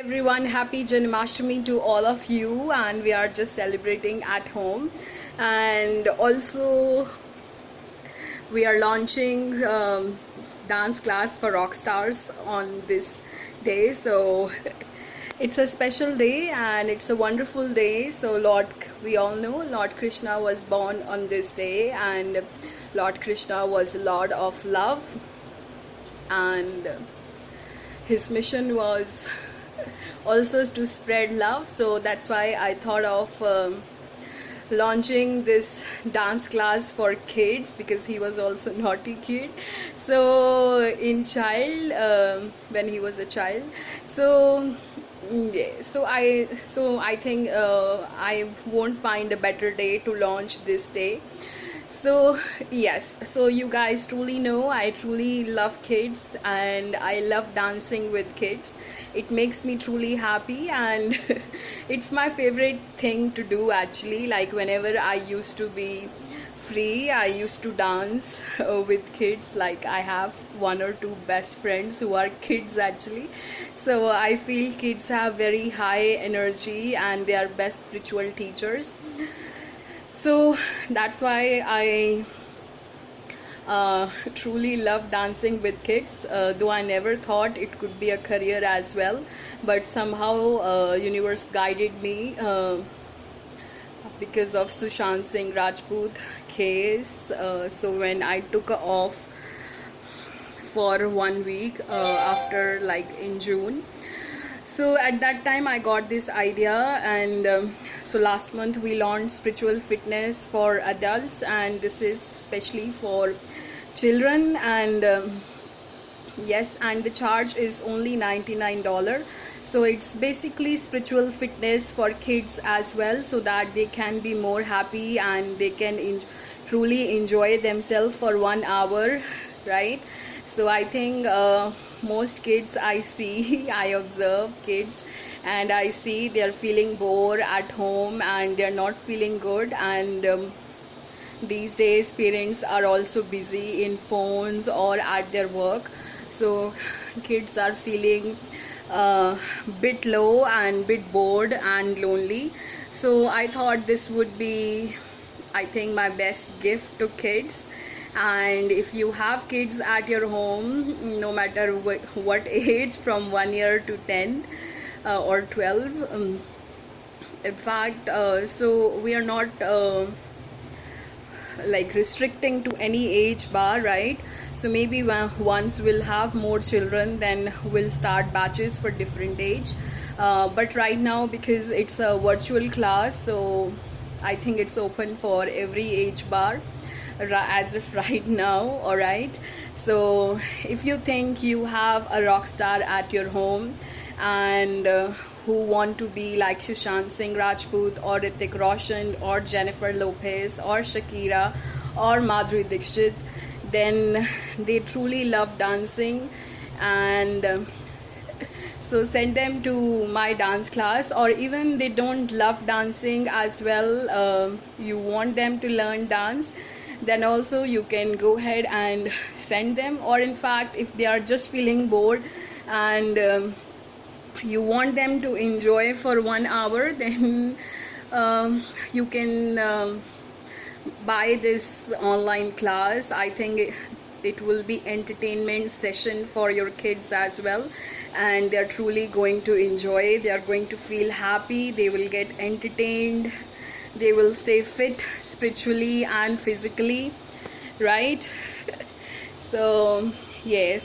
Everyone, happy Janmashtami to all of you, and we are just celebrating at home. And also we are launching dance class for rock stars on this day, so it's a special day and it's a wonderful day. So we all know Lord Krishna was born on this day, and Lord Krishna was Lord of love, and his mission was also to spread love. So that's why I thought of launching this dance class for kids, because he was also naughty kid, so when he was a child. So yeah, so I think I won't find a better day to launch this day. So yes, so you guys truly know I truly love kids, and I love dancing with kids. It makes me truly happy, and it's my favorite thing to do actually. Like whenever I used to be free, I used to dance with kids. Like I have one or two best friends who are kids actually. So I feel kids have very high energy and they are best spiritual teachers. So that's why I truly love dancing with kids, though I never thought it could be a career as well, but somehow universe guided me because of Sushant Singh Rajput case. So when I took off for 1 week after, like in June, so at that time I got this idea, and so last month we launched spiritual fitness for adults, and this is especially for children. And yes, and the charge is only $99. So it's basically spiritual fitness for kids as well, so that they can be more happy and they can truly enjoy themselves for 1 hour, right? So I think most kids I see, I observe kids and I see they're feeling bored at home and they're not feeling good. And these days parents are also busy in phones or at their work, so kids are feeling bit low and bit bored and lonely. So I thought this would be, I think, my best gift to kids. And if you have kids at your home, no matter what age, from 1 year to 10 or 12, in fact, so we are not like restricting to any age bar, right? So maybe once we'll have more children, then we'll start batches for different age, but right now, because it's a virtual class, so I think it's open for every age bar as if right now. All right, so if you think you have a rock star at your home and who want to be like Sushant Singh Rajput or Hrithik Roshan or Jennifer Lopez or Shakira or Madhuri Dixit, then they truly love dancing, and so send them to my dance class. Or even they don't love dancing as well, you want them to learn dance, then also you can go ahead and send them. Or in fact, if they are just feeling bored and you want them to enjoy for 1 hour, then you can buy this online class. I think it will be entertainment session for your kids as well, and they're truly going to enjoy. They are going to feel happy, they will get entertained, they will stay fit spiritually and physically, right? So yes.